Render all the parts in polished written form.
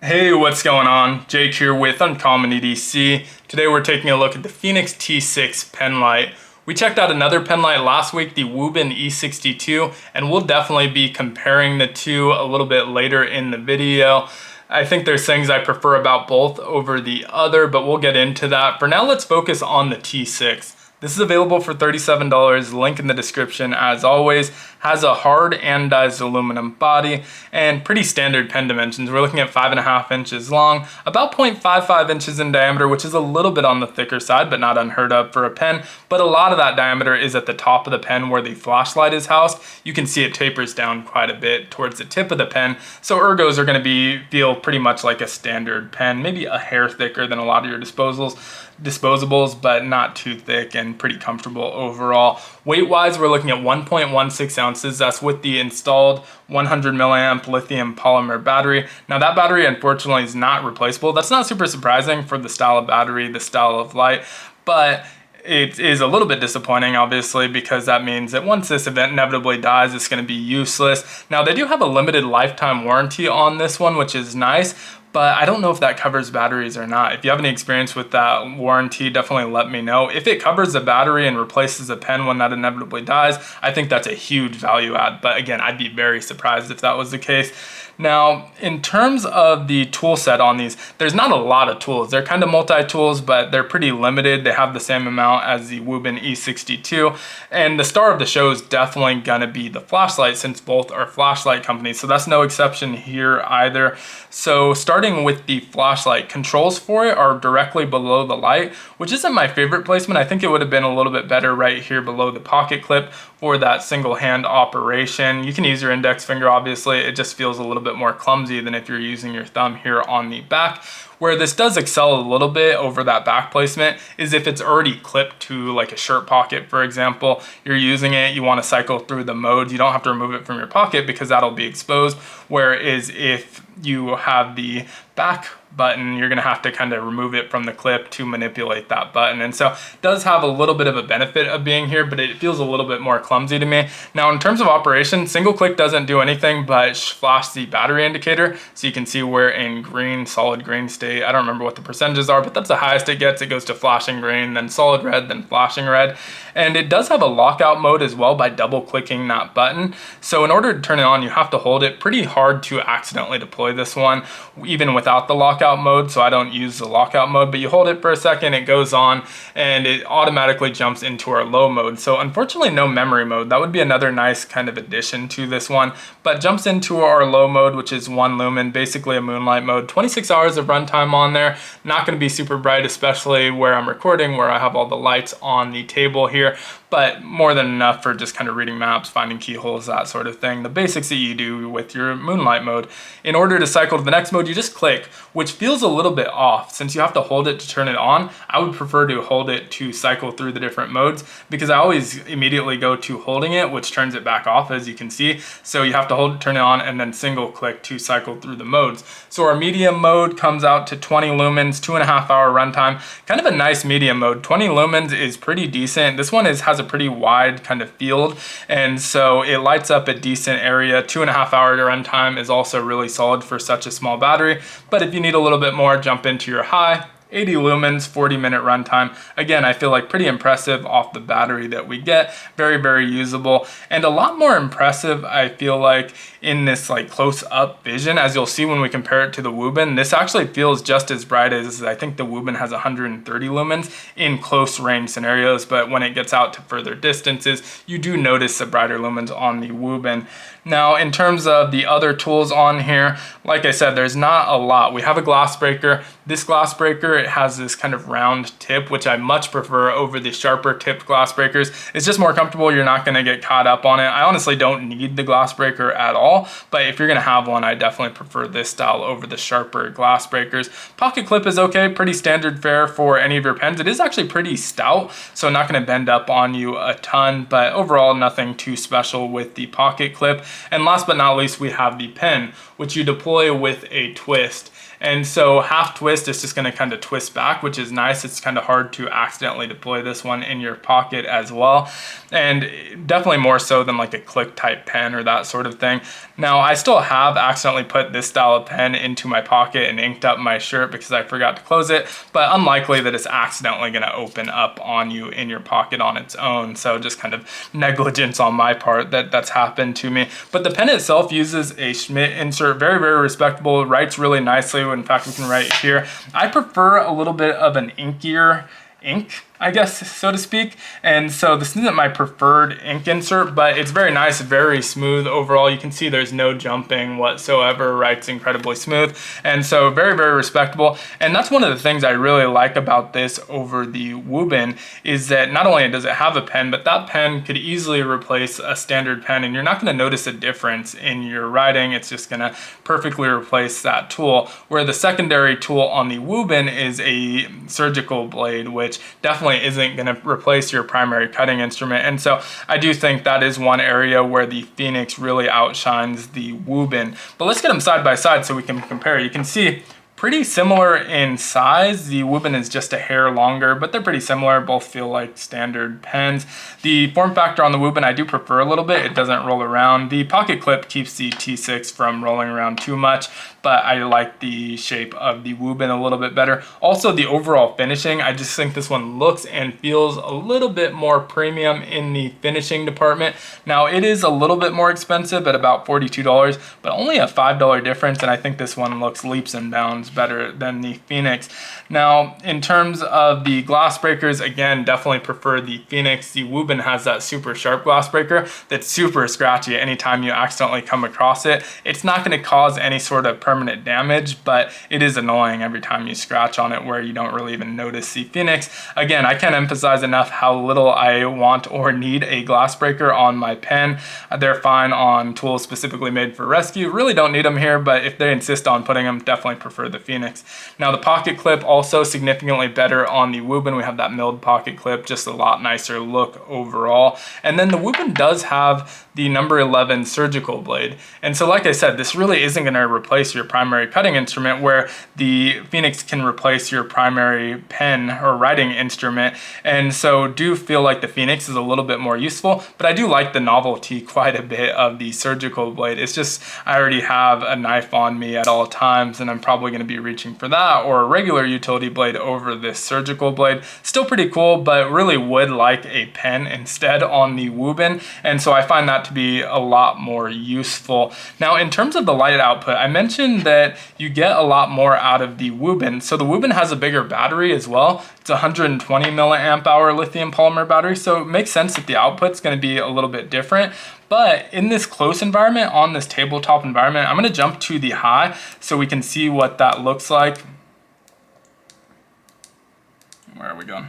Hey, what's going on? Jake here with Uncommon EDC. Today we're taking a look at the Fenix T6 Penlight. We checked out another Penlight last week, the Wuben E62, and we'll definitely be comparing the two a little bit later in the video. I think there's things I prefer about both over the other, but we'll get into that. For now, let's focus on the T6. This is available for $37, link in the description as always. Has a hard anodized aluminum body and pretty standard pen dimensions. We're looking at 5.5 inches long, about 0.55 inches in diameter, which is a little bit on the thicker side, but not unheard of for a pen. But a lot of that diameter is at the top of the pen where the flashlight is housed. You can see it tapers down quite a bit towards the tip of the pen. So ergos are going to feel pretty much like a standard pen, maybe a hair thicker than a lot of your disposables, but not too thick and pretty comfortable overall. Weight wise, we're looking at 1.16 ounces. That's with the installed 100 milliamp lithium polymer battery. Now that battery unfortunately is not replaceable. That's not super surprising for the style of battery, the style of light, but it is a little bit disappointing, obviously, because that means that once this event inevitably dies, it's going to be useless. Now, they do have a limited lifetime warranty on this one, which is nice, but I don't know if that covers batteries or not. If you have any experience with that warranty, definitely let me know. If it covers the battery and replaces the pen when that inevitably dies, I think that's a huge value add. But again, I'd be very surprised if that was the case. Now, in terms of the tool set on these, there's not a lot of tools. They're kind of multi-tools, but they're pretty limited. They have the same amount as the Wuben E62. And the star of the show is definitely gonna be the flashlight, since both are flashlight companies. So that's no exception here either. So starting with the flashlight, controls for it are directly below the light, which isn't my favorite placement. I think it would have been a little bit better right here below the pocket clip for that single hand operation. You can use your index finger, obviously. It just feels a little bit more clumsy than if you're using your thumb here on the back. Where this does excel a little bit over that back placement is if it's already clipped to like a shirt pocket, for example. You're using it, you want to cycle through the modes. You don't have to remove it from your pocket because that'll be exposed. Whereas if you have the back button, you're gonna have to kind of remove it from the clip to manipulate that button. And so it does have a little bit of a benefit of being here, but it feels a little bit more clumsy to me. Now, in terms of operation, single click doesn't do anything but flash the battery indicator. So you can see we're in green, solid green state. I don't remember what the percentages are, but that's the highest it gets. It goes to flashing green, then solid red, then flashing red. And it does have a lockout mode as well by double clicking that button. So in order to turn it on, you have to hold it. Pretty hard to accidentally deploy this one, even without the lockout mode. So I don't use the lockout mode, but you hold it for a second, it goes on, and it automatically jumps into our low mode. So unfortunately, no memory mode. That would be another nice kind of addition to this one, but jumps into our low mode, which is 1 lumen, basically a moonlight mode. 26 hours of runtime on there. Not going to be super bright, especially where I'm recording, where I have all the lights on the table here, but more than enough for just kind of reading maps, finding keyholes, that sort of thing. The basics that you do with your moonlight mode. In order to cycle to the next mode, you just click, which feels a little bit off. Since you have to hold it to turn it on, I would prefer to hold it to cycle through the different modes, because I always immediately go to holding it, which turns it back off, as you can see. So you have to hold it, turn it on, and then single click to cycle through the modes. So our medium mode comes out to 20 lumens, 2.5 hour runtime. Kind of a nice medium mode. 20 lumens is pretty decent. This one has a pretty wide kind of field, and so it lights up a decent area. 2.5 hour runtime is also really solid for such a small battery, but if you need a little bit more, jump into your high. 80 lumens, 40-minute runtime. Again, I feel like pretty impressive off the battery that we get. Very, very usable, and a lot more impressive, I feel like, in this like close-up vision. As you'll see when we compare it to the Wuben, this actually feels just as bright as, I think the Wuben has 130 lumens in close range scenarios, but when it gets out to further distances, you do notice the brighter lumens on the Wuben. Now, in terms of the other tools on here, like I said, there's not a lot. We have a glass breaker. This glass breaker, it has this kind of round tip, which I much prefer over the sharper tipped glass breakers. It's just more comfortable. You're not gonna get caught up on it. I honestly don't need the glass breaker at all, but if you're gonna have one, I definitely prefer this style over the sharper glass breakers. Pocket clip is okay, pretty standard fare for any of your pens. It is actually pretty stout, so not gonna bend up on you a ton, but overall nothing too special with the pocket clip. And last but not least, we have the pen, which you deploy with a twist. And so half twist is just gonna kind of twist back, which is nice. It's kind of hard to accidentally deploy this one in your pocket as well. And definitely more so than like a click type pen or that sort of thing. Now I still have accidentally put this style of pen into my pocket and inked up my shirt because I forgot to close it, but unlikely that it's accidentally gonna open up on you in your pocket on its own. So just kind of negligence on my part that's happened to me. But the pen itself uses a Schmidt insert, very, very respectable, writes really nicely. In fact, we can write here. I prefer a little bit of an inkier ink, I guess, so to speak. And so this isn't my preferred ink insert, but it's very nice, very smooth overall. You can see there's no jumping whatsoever, writes incredibly smooth. And so very, very respectable. And that's one of the things I really like about this over the Wuben is that not only does it have a pen, but that pen could easily replace a standard pen and you're not gonna notice a difference in your writing. It's just gonna perfectly replace that tool. Where the secondary tool on the Wuben is a surgical blade, which definitely isn't going to replace your primary cutting instrument. And so I do think that is one area where the Fenix really outshines the Wuben. But let's get them side by side so we can compare. You can see pretty similar in size. The Wuben is just a hair longer, but they're pretty similar. Both feel like standard pens. The form factor on the Wuben I do prefer a little bit. It doesn't roll around. The pocket clip keeps the T6 from rolling around too much, but I like the shape of the Wuben a little bit better. Also the overall finishing, I just think this one looks and feels a little bit more premium in the finishing department. Now it is a little bit more expensive at about $42, but only a $5 difference, and I think this one looks leaps and bounds better than the Fenix. Now in terms of the glass breakers, again, definitely prefer the Fenix. The Wuben has that super sharp glass breaker that's super scratchy anytime you accidentally come across it. It's not going to cause any sort of permanent damage, but it is annoying every time you scratch on it where you don't really even notice the Fenix. Again, I can't emphasize enough how little I want or need a glass breaker on my pen. They're fine on tools specifically made for rescue. Really don't need them here, but if they insist on putting them, definitely prefer the Fenix. Now the pocket clip also significantly better on the Wuben. We have that milled pocket clip, just a lot nicer look overall. And then the Wuben does have the number 11 surgical blade. And so like I said, this really isn't going to replace your primary cutting instrument, where the Fenix can replace your primary pen or writing instrument. And so do feel like the Fenix is a little bit more useful, but I do like the novelty quite a bit of the surgical blade. It's just, I already have a knife on me at all times, and I'm probably going to be reaching for that or a regular utility blade over this surgical blade. Still pretty cool, but really would like a pen instead on the Wuben. And so I find that to be a lot more useful. Now in terms of the light output, I mentioned that you get a lot more out of the Wuben. So the Wuben has a bigger battery as well. It's a 120 milliamp hour lithium polymer battery, so it makes sense that the output's going to be a little bit different. But in this close environment, on this tabletop environment, I'm going to jump to the high so we can see what that looks like. Where are we going?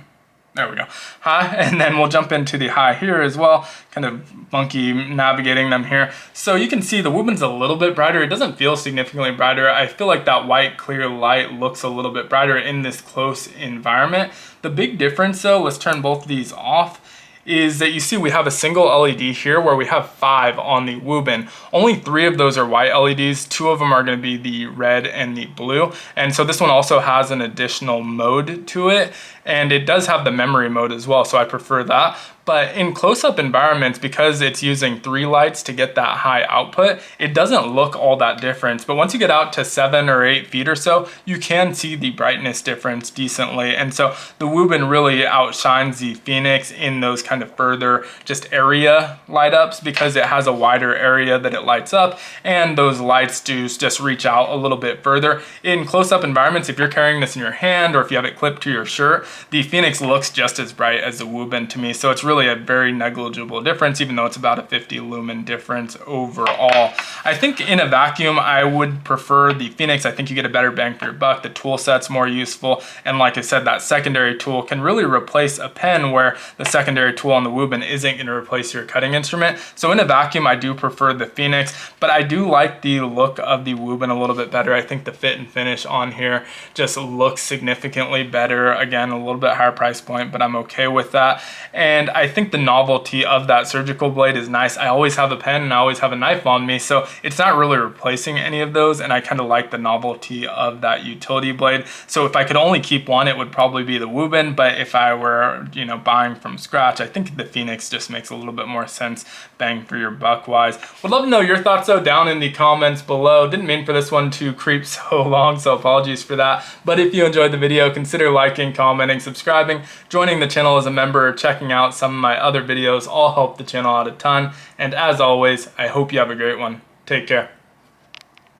There we go. High, and then we'll jump into the high here as well. Kind of funky navigating them here. So you can see the Wuben's a little bit brighter. It doesn't feel significantly brighter. I feel like that white clear light looks a little bit brighter in this close environment. The big difference though, let's turn both of these off, is that you see we have a single LED here where we have 5 on the Wuben. Only 3 of those are white LEDs. 2 of them are going to be the red and the blue. And so this one also has an additional mode to it, and it does have the memory mode as well, so I prefer that. But in close-up environments, because it's using 3 lights to get that high output, it doesn't look all that different. But once you get out to 7 or 8 feet or so, you can see the brightness difference decently. And so the Wuben really outshines the Fenix in those kind of further just area light ups, because it has a wider area that it lights up, and those lights do just reach out a little bit further. In close-up environments, if you're carrying this in your hand or if you have it clipped to your shirt, the Fenix looks just as bright as the Wuben to me. So it's really a very negligible difference, even though it's about a 50 lumen difference overall. I think in a vacuum, I would prefer the Fenix. I think you get a better bang for your buck. The tool set's more useful. And like I said, that secondary tool can really replace a pen, where the secondary tool on the Wuben isn't going to replace your cutting instrument. So in a vacuum, I do prefer the Fenix, but I do like the look of the Wuben a little bit better. I think the fit and finish on here just looks significantly better. Again, a little bit higher price point, but I'm okay with that. And I think the novelty of that surgical blade is nice. I always have a pen and I always have a knife on me, so it's not really replacing any of those, and I kind of like the novelty of that utility blade. So if I could only keep one, it would probably be the Wuben, but if I were, you know, buying from scratch, I think the Fenix just makes a little bit more sense, bang for your buck wise. Would love to know your thoughts though down in the comments below. Didn't mean for this one to creep so long, so apologies for that. But if you enjoyed the video, consider liking, commenting, subscribing, joining the channel as a member, or checking out some of my other videos. All help the channel out a ton. And as always, I hope you have a great one. Take care.